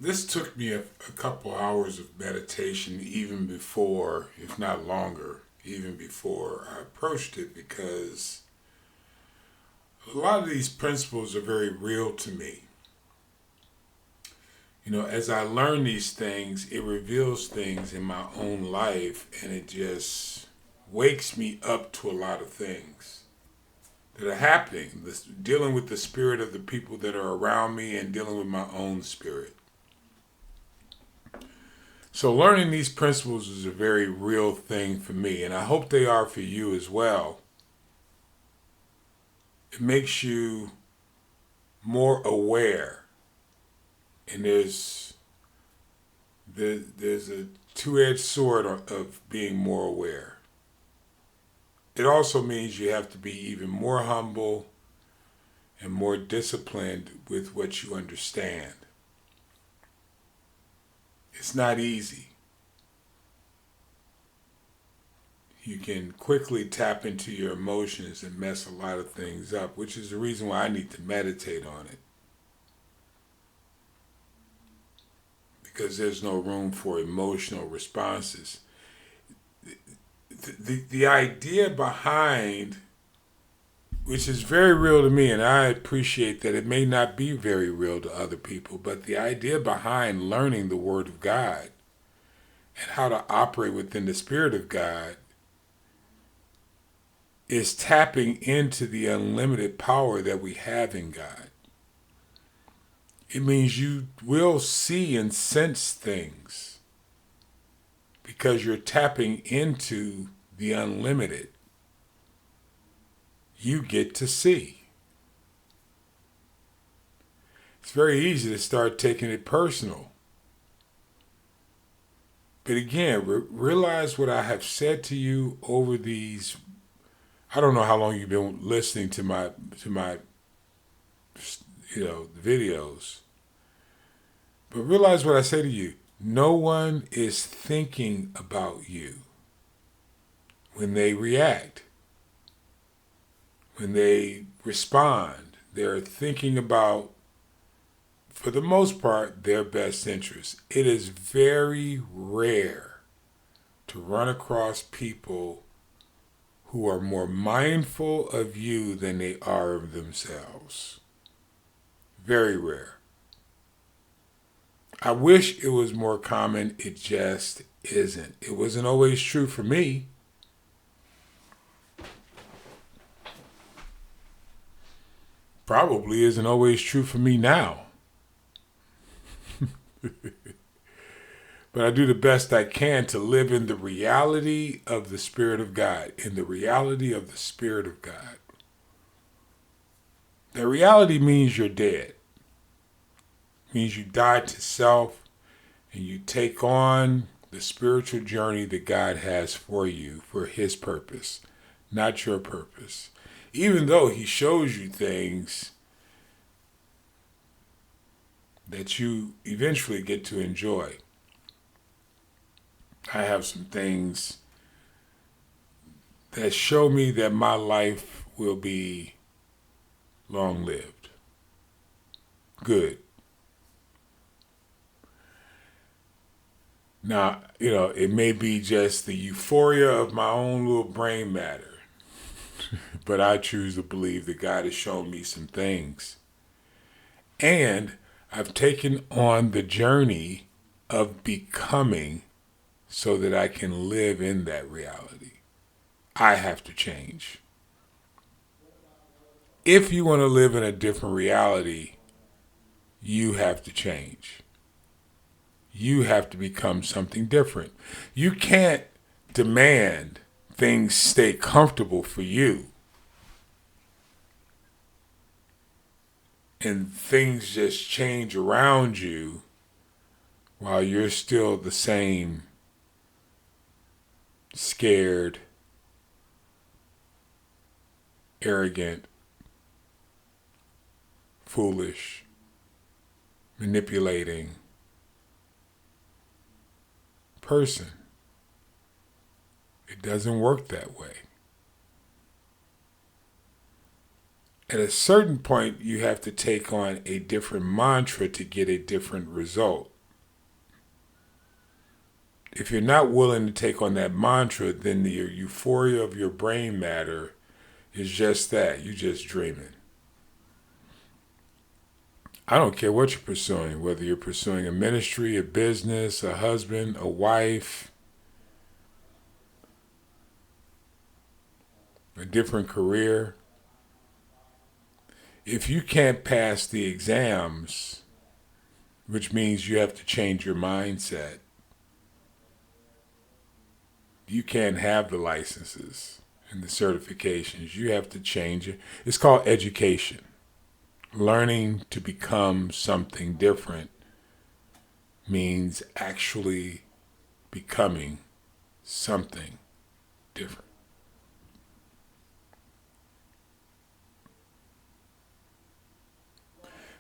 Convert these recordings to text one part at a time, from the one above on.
This took me a couple hours of meditation, even before, if not longer, even before I approached it, because a lot of these principles are very real to me. As I learn these things, it reveals things in my own life, and it just wakes me up to a lot of things that are happening. Dealing with the spirit of the people that are around me and dealing with my own spirit. So learning these principles is a very real thing for me, and I hope they are for you as well. It makes you more aware, and there's a two-edged sword of being more aware. It also means you have to be even more humble and more disciplined with what you understand. It's not easy. You can quickly tap into your emotions and mess a lot of things up, which is the reason why I need to meditate on it. Because there's no room for emotional responses. The idea behind, which is very real to me, and I appreciate that it may not be very real to other people, but the idea behind learning the Word of God and how to operate within the Spirit of God is tapping into the unlimited power that we have in God. It means you will see and sense things because you're tapping into the unlimited. You get to see. It's very easy to start taking it personal. But again, realize what I have said to you over these. I don't know how long you've been listening to my videos. But realize what I say to you. No one is thinking about you when they react. When they respond, they're thinking about, for the most part, their best interest. It is very rare to run across people who are more mindful of you than they are of themselves. Very rare. I wish it was more common. It just isn't. It wasn't always true for me. Probably isn't always true for me now. But I do the best I can to live in the reality of the Spirit of God. In the reality of the Spirit of God. That reality means you're dead. It means you die to self and you take on the spiritual journey that God has for you for His purpose, not your purpose. Even though He shows you things that you eventually get to enjoy. I have some things that show me that my life will be long-lived. Good. Now, it may be just the euphoria of my own little brain matter, but I choose to believe that God has shown me some things. And I've taken on the journey of becoming so that I can live in that reality. I have to change. If you want to live in a different reality, you have to change. You have to become something different. You can't demand things stay comfortable for you and things just change around you while you're still the same scared, arrogant, foolish, manipulating person. It doesn't work that way. At a certain point, you have to take on a different mantra to get a different result. If you're not willing to take on that mantra, then the euphoria of your brain matter is just that. You're just dreaming. I don't care what you're pursuing, whether you're pursuing a ministry, a business, a husband, a wife, a different career. If you can't pass the exams, which means you have to change your mindset, you can't have the licenses and the certifications. You have to change it. It's called education. Learning to become something different means actually becoming something different.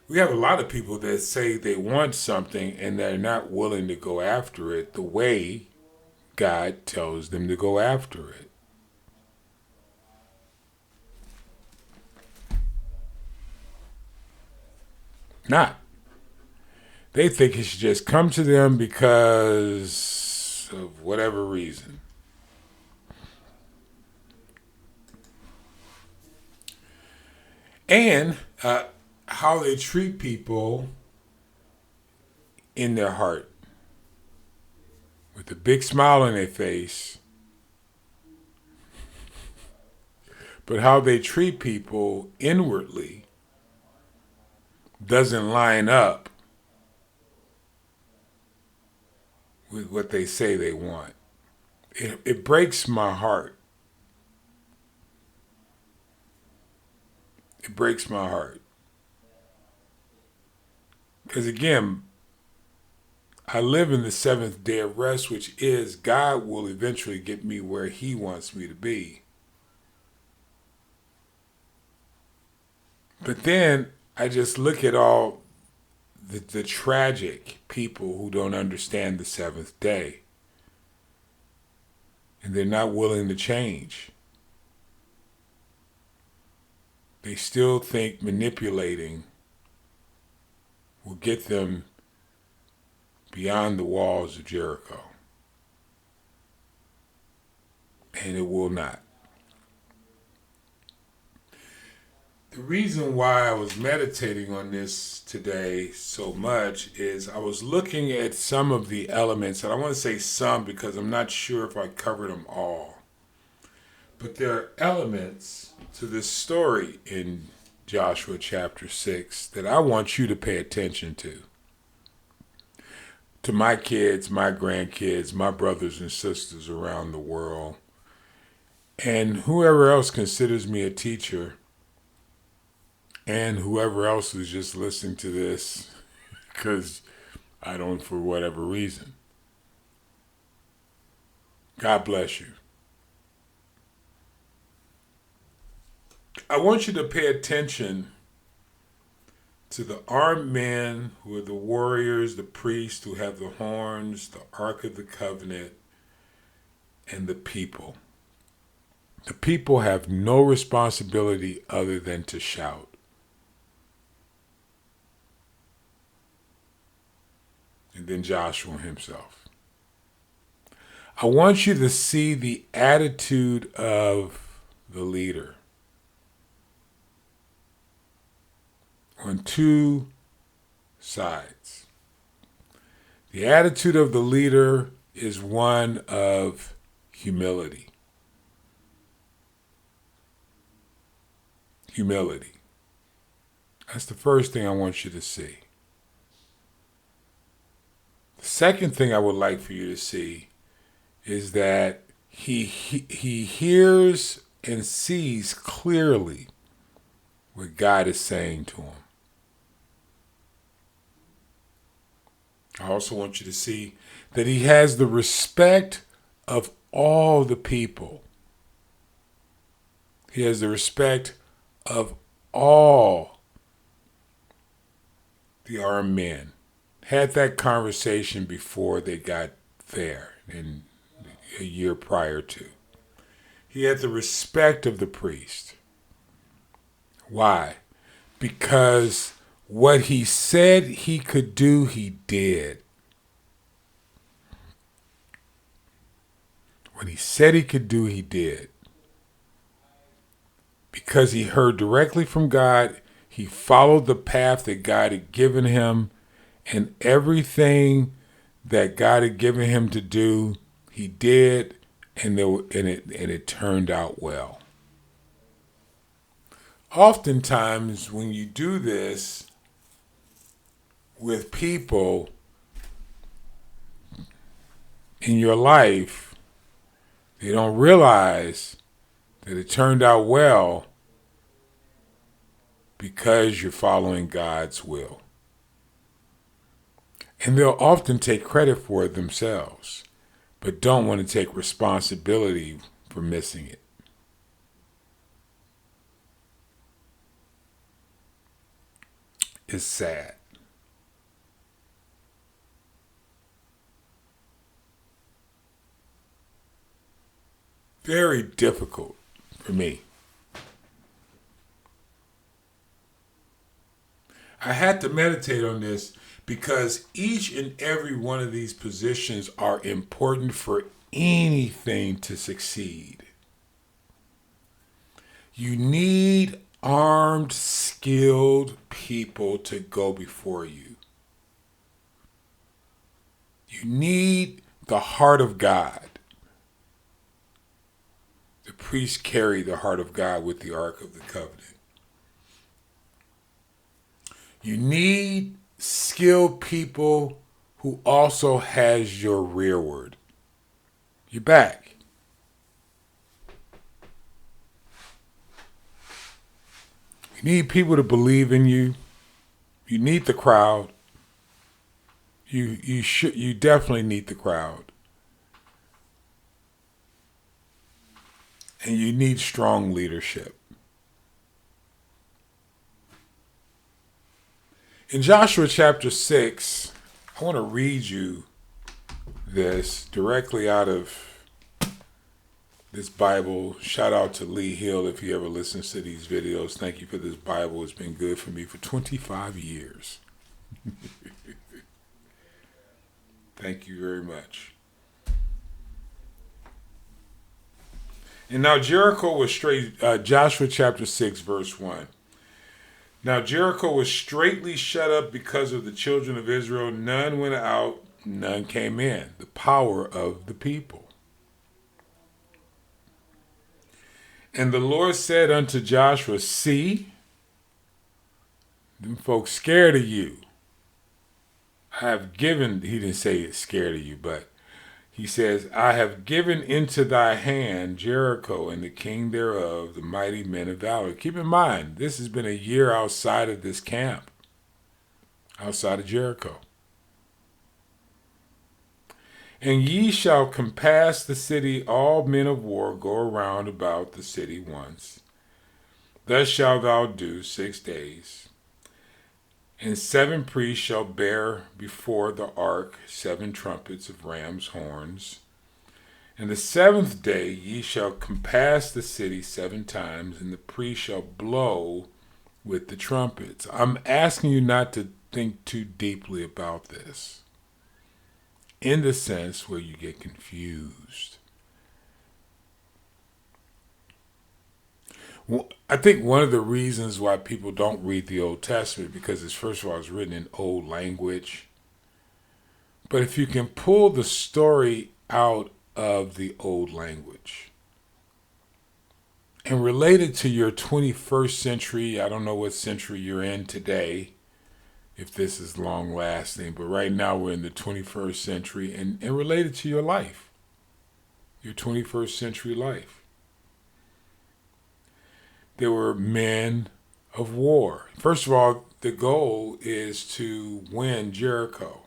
We have a lot of people that say they want something and they're not willing to go after it the way God tells them to go after it. Not. They think it should just come to them because of whatever reason. And how they treat people in their heart. With a big smile on their face. But how they treat people inwardly doesn't line up with what they say they want. It breaks my heart. It breaks my heart. Because again, I live in the seventh day of rest, which is God will eventually get me where He wants me to be. But then I just look at all the tragic people who don't understand the seventh day. And they're not willing to change. They still think manipulating will get them beyond the walls of Jericho. And it will not. The reason why I was meditating on this today so much is I was looking at some of the elements, and I want to say some because I'm not sure if I covered them all. But there are elements to this story in Joshua chapter 6 that I want you to pay attention to. To my kids, my grandkids, my brothers and sisters around the world, and whoever else considers me a teacher, and whoever else is just listening to this because I don't, for whatever reason. God bless you. I want you to pay attention to the armed men who are the warriors, the priests who have the horns, the Ark of the Covenant, and the people. The people have no responsibility other than to shout. And then Joshua himself. I want you to see the attitude of the leader on two sides. The attitude of the leader is one of humility. Humility. That's the first thing I want you to see. The second thing I would like for you to see is that he hears and sees clearly what God is saying to him. I also want you to see that he has the respect of all the people. He has the respect of all the armed men. Had that conversation before they got there in a year prior to. He had the respect of the priest. Why? Because what he said he could do, he did. What he said he could do, he did. Because he heard directly from God, he followed the path that God had given him, and everything that God had given him to do, he did, and it turned out well. Oftentimes, when you do this with people in your life, they don't realize that it turned out well because you're following God's will. And they'll often take credit for it themselves, but don't want to take responsibility for missing it. It's sad. Very difficult for me. I had to meditate on this because each and every one of these positions are important for anything to succeed. You need armed, skilled people to go before you. You need the heart of God. The priests carry the heart of God with the Ark of the Covenant. You need skilled people who also has your rearward, your back. You need people to believe in you. You need the crowd. You definitely need the crowd. And you need strong leadership. In Joshua chapter 6, I want to read you this directly out of this Bible. Shout out to Lee Hill if he ever listens to these videos. Thank you for this Bible. It's been good for me for 25 years. Thank you very much. And now Jericho was straight, Joshua chapter 6, verse 1. Now Jericho was straitly shut up because of the children of Israel. None went out, none came in. The power of the people. And the Lord said unto Joshua, see, them folks scared of you. I have given, he didn't say it's scared of you, but he says, I have given into thy hand Jericho and the king thereof, the mighty men of valor. Keep in mind, this has been a year outside of this camp, outside of Jericho. And ye shall compass the city, all men of war go around about the city once. Thus shalt thou do 6 days. And 7 priests shall bear before the ark 7 trumpets of ram's horns. And the 7th day ye shall compass the city 7 times, and the priest shall blow with the trumpets. I'm asking you not to think too deeply about this, in the sense where you get confused. Well, I think one of the reasons why people don't read the Old Testament, because it's, first of all, it's written in old language. But if you can pull the story out of the old language and relate it to your 21st century, I don't know what century you're in today, if this is long lasting, but right now we're in the 21st century, and relate it to your life, your 21st century life. There were men of war. First of all, the goal is to win Jericho.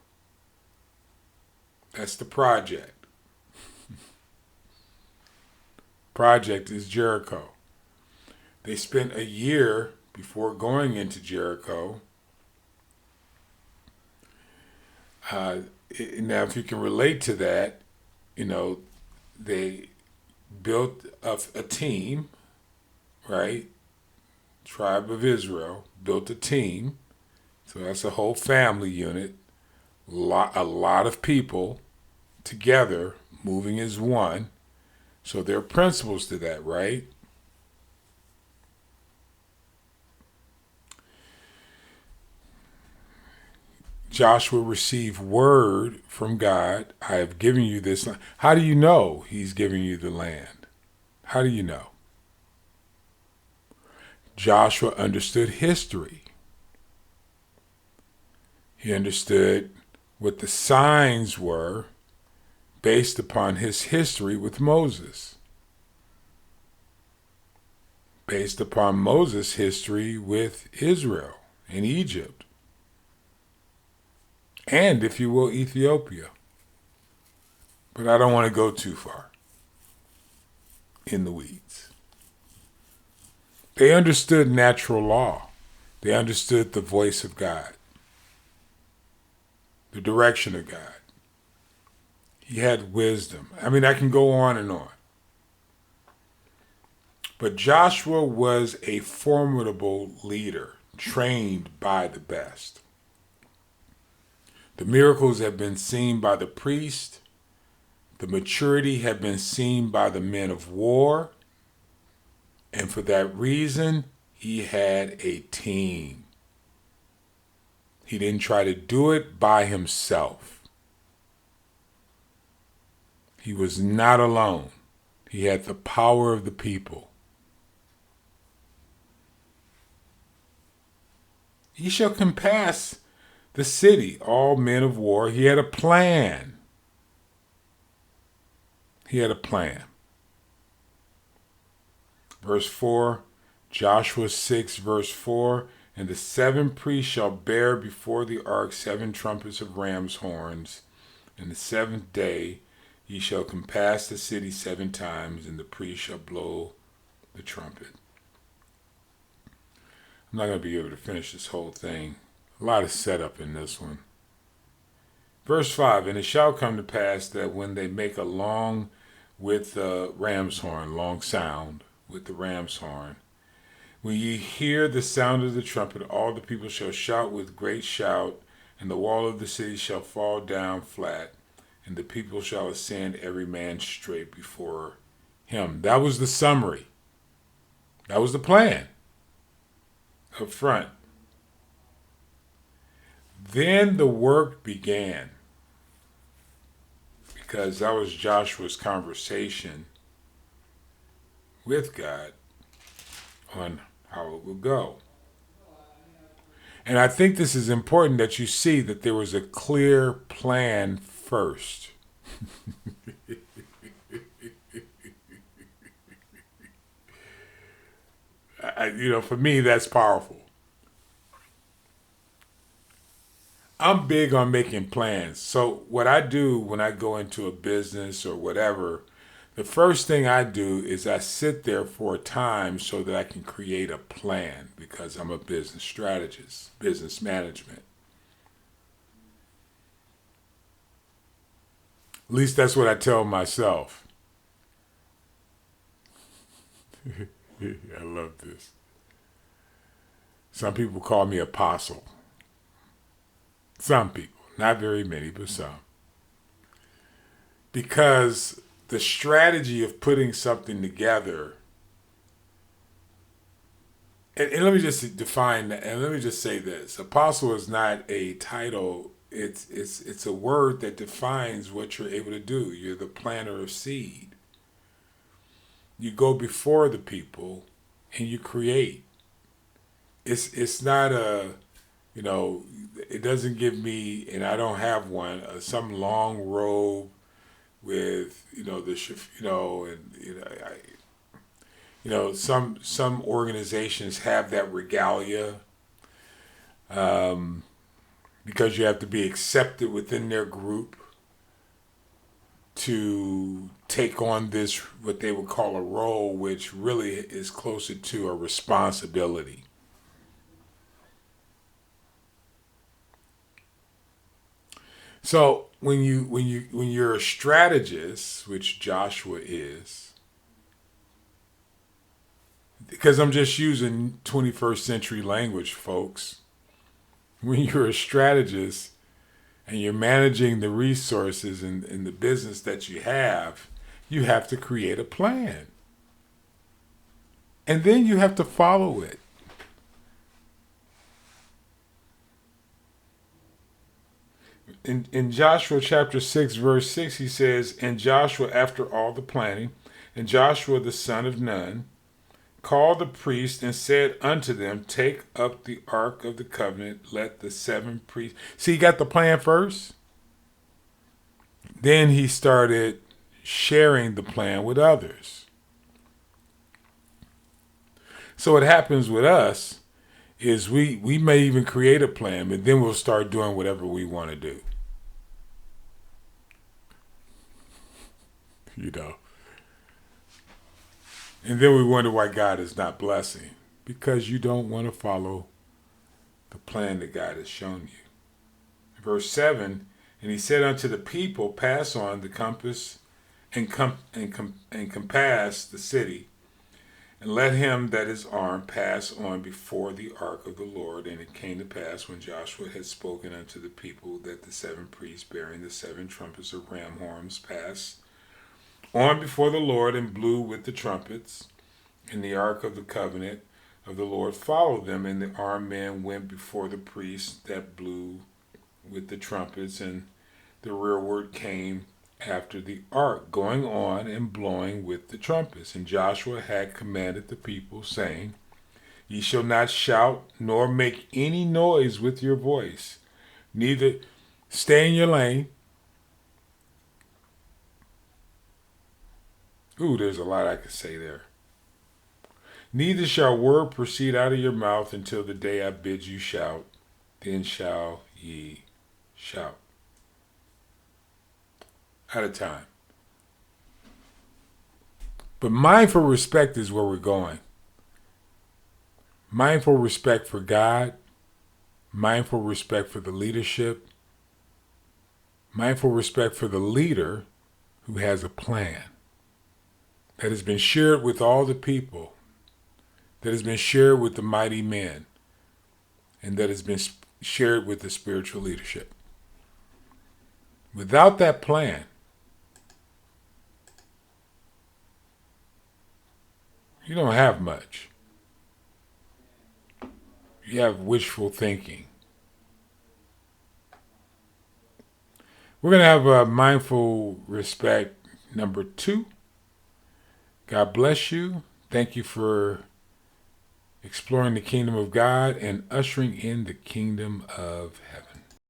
That's the project. Project is Jericho. They spent a year before going into Jericho. Now, if you can relate to that, they built a team, right? tribe of Israel, built a team. So that's a whole family unit. A lot of people together moving as one. So there are principles to that, right? Joshua received word from God. I have given you this land. How do you know he's giving you the land? How do you know? Joshua understood history. He understood what the signs were based upon his history with Moses. Based upon Moses' history with Israel and Egypt. And, if you will, Ethiopia. But I don't want to go too far in the weeds. They understood natural law. They understood the voice of God. The direction of God. He had wisdom. I mean, I can go on and on. But Joshua was a formidable leader, trained by the best. The miracles have been seen by the priest. The maturity had been seen by the men of war. And for that reason, he had a team. He didn't try to do it by himself. He was not alone. He had the power of the people. Ye shall compass the city, all men of war. He had a plan. He had a plan. Verse 4, Joshua 6, verse 4, and the 7 priests shall bear before the ark 7 trumpets of ram's horns. And the 7th day ye shall compass the city 7 times, and the priest shall blow the trumpet. I'm not going to be able to finish this whole thing. A lot of setup in this one. Verse 5, and it shall come to pass that when they make a long with the ram's horn, long sound with the ram's horn, when ye hear the sound of the trumpet, all the people shall shout with great shout, and the wall of the city shall fall down flat, and the people shall ascend every man straight before him. That was the summary. That was the plan up front. Then the work began, because that was Joshua's conversation with God on how it would go. And I think this is important that you see that there was a clear plan first. For me, that's powerful. I'm big on making plans. So what I do when I go into a business or whatever, the first thing I do is I sit there for a time so that I can create a plan, because I'm a business strategist, business management. At least that's what I tell myself. I love this. Some people call me apostle. Some people, not very many, but some. Because the strategy of putting something together, and let me just define that, and let me just say this. Apostle is not a title. It's a word that defines what you're able to do. You're the planter of seed. You go before the people and you create. It's not a, it doesn't give me, and I don't have one, some long robe with, some organizations have that regalia, because you have to be accepted within their group to take on this, what they would call a role, which really is closer to a responsibility. So when you're a strategist, which Joshua is, because I'm just using 21st century language, folks. When you're a strategist and you're managing the resources in the business that you have to create a plan. And then you have to follow it. In Joshua chapter 6, verse 6, he says, And Joshua, after all the planning, and Joshua the son of Nun, called the priests and said unto them, Take up the ark of the covenant, let the 7 priests... See, he got the plan first. Then he started sharing the plan with others. So what happens with us is we may even create a plan, but then we'll start doing whatever we want to do. You know. And then we wonder why God is not blessing. Because you don't want to follow the plan that God has shown you. Verse 7, And he said unto the people, Pass on the compass and compass the city, and let him that is armed pass on before the ark of the Lord. And it came to pass, when Joshua had spoken unto the people, that the 7 priests bearing the 7 trumpets of ram horns passed on before the Lord, and blew with the trumpets. And the ark of the covenant of the Lord followed them, and the armed men went before the priests that blew with the trumpets, and the rearward came after the ark, going on and blowing with the trumpets. And Joshua had commanded the people, saying, Ye shall not shout, nor make any noise with your voice, neither stay in your lane. Ooh, there's a lot I could say there. Neither shall word proceed out of your mouth until the day I bid you shout, then shall ye shout. Out of time. But mindful respect is where we're going. Mindful respect for God, mindful respect for the leadership, mindful respect for the leader who has a plan that has been shared with all the people, that has been shared with the mighty men, and that has been shared with the spiritual leadership. Without that plan, you don't have much. You have wishful thinking. We're going to have a mindful respect number 2. God bless you. Thank you for exploring the kingdom of God and ushering in the kingdom of heaven.